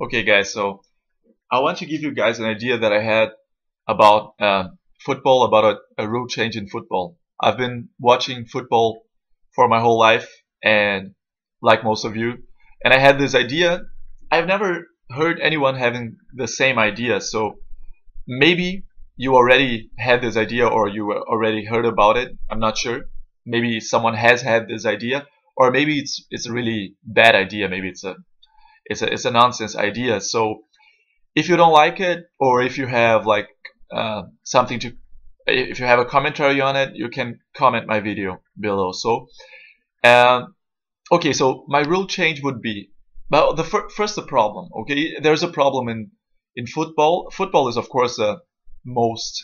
Okay, guys, so I want to give you guys an idea that I had about football, about a rule change in football. I've been watching football for my whole life, and like most of you, and I had this idea. I've never heard anyone having the same idea, so maybe you already had this idea or you already heard about it. I'm not sure. Maybe someone has had this idea, or maybe it's a really bad idea. Maybe it's a nonsense idea. So if you don't like it, or if you have like something to, if you have a commentary on it, you can comment my video below. So um, okay, so my rule change would be, well, first the problem. Okay, there's a problem in football. Football is of course the most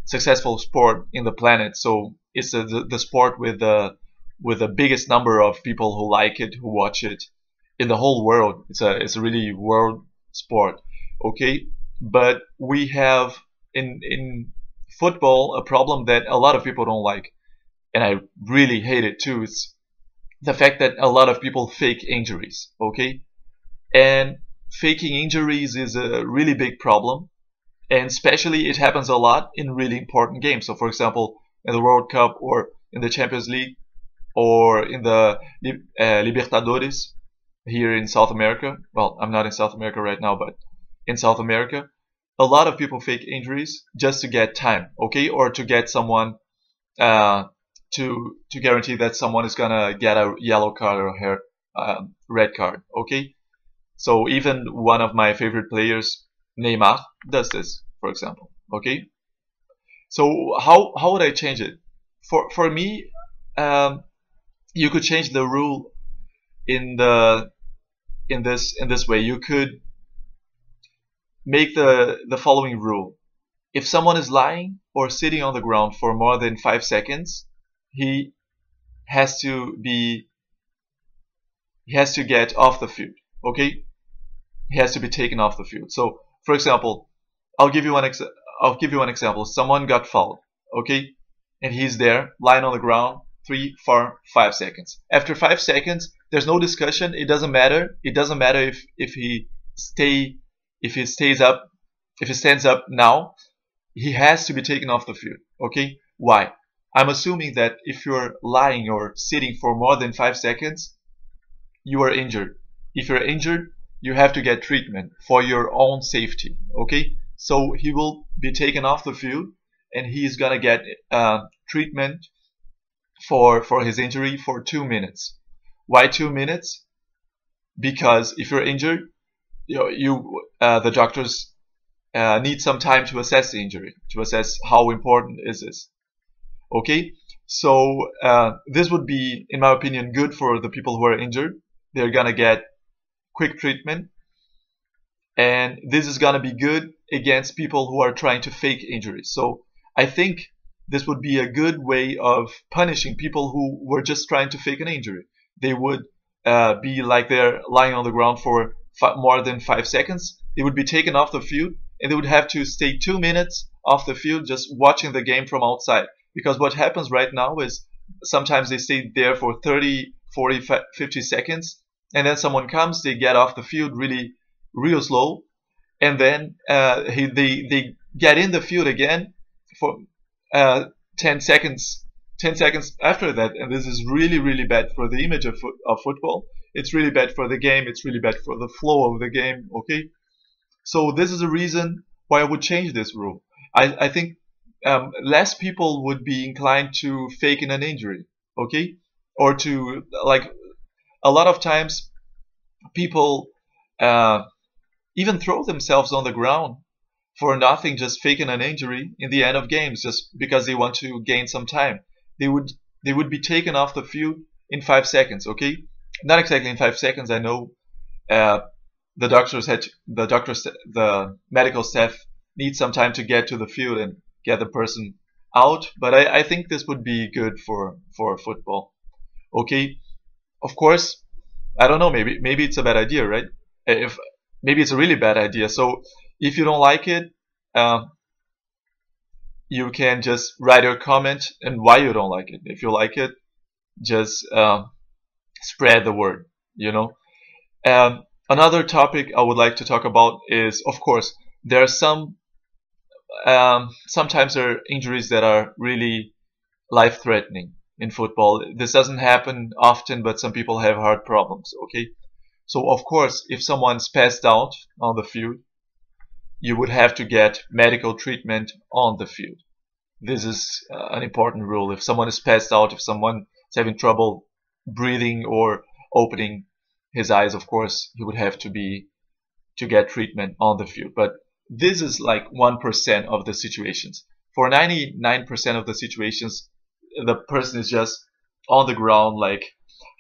successful sport in the planet. So it's the sport with the biggest number of people who like it, who watch it in the whole world. It's a really world sport. Okay, but we have in football a problem that a lot of people don't like, and I really hate it too. It's the fact that a lot of people fake injuries. Okay, and faking injuries is a really big problem, and especially it happens a lot in really important games. So for example, in the World Cup, or in the Champions League, or in the Libertadores here in South America. Well, I'm not in South America right now, but in South America, a lot of people fake injuries just to get time, okay, or to get someone uh, to guarantee that someone is gonna get a yellow card or red card, okay. So even one of my favorite players, Neymar, does this, for example, okay. So how would I change it? For me, um, you could change the rule in the in this way. You could make the following rule: if someone is lying or sitting on the ground for more than 5 seconds, he has to be he has to get off the field. Okay, he has to be taken off the field. So, for example, I'll give you I'll give you one example. Someone got fouled. Okay, and he's there lying on the ground 3, 4, 5 seconds. After 5 seconds, there's no discussion. It doesn't matter. It doesn't matter if he stays up, if he stands up now. He has to be taken off the field. Okay? Why? I'm assuming that if you're lying or sitting for more than 5 seconds, you are injured. If you're injured, you have to get treatment for your own safety. Okay? So he will be taken off the field, and he's gonna get treatment for his injury for 2 minutes. Why 2 minutes? Because if you're injured, the doctors need some time to assess the injury, to assess how important is this. Okay, so this would be, in my opinion, good for the people who are injured. They're gonna get quick treatment, and this is gonna be good against people who are trying to fake injuries. So I think this would be a good way of punishing people who were just trying to fake an injury. They would be like they're lying on the ground for more than 5 seconds. They would be taken off the field, and they would have to stay 2 minutes off the field just watching the game from outside. Because what happens right now is sometimes they stay there for 30, 40, 50 seconds, and then someone comes, they get off the field really, real slow, and then they get in the field again for 10 seconds 10 seconds after that, and this is really, really bad for the image of football. It's really bad for the game. It's really bad for the flow of the game. Okay, so this is a reason why I would change this rule. I think less people would be inclined to fake in an injury. Okay, or to, like, a lot of times people uh, even throw themselves on the ground for nothing, just faking an injury in the end of games, just because they want to gain some time. They would they would be taken off the field in 5 seconds. Okay, not exactly in 5 seconds. I know uh, the medical staff need some time to get to the field and get the person out, but I think this would be good for football. Okay, of course, I don't know. Maybe it's a bad idea, right? If maybe it's a really bad idea. So if you don't like it, um, you can just write your comment and why you don't like it. If you like it, just spread the word. You know. Another topic I would like to talk about is, of course, there are sometimes there are injuries that are really life-threatening in football. This doesn't happen often, but some people have heart problems. Okay, so of course, if someone's passed out on the field, you would have to get medical treatment on the field. This is an important rule. If someone is passed out, if someone is having trouble breathing or opening his eyes, of course, he would have to get treatment on the field. But this is like 1% of the situations. For 99% of the situations, the person is just on the ground, like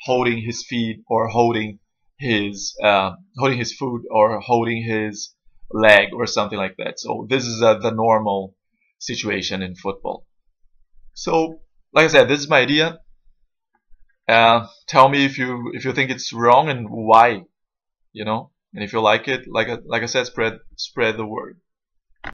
holding his feet or holding his foot or holding his leg or something like that. So this is the normal situation in football. So, like I said, this is my idea. Tell me if you think it's wrong and why, and if you like it, like I said, spread the word.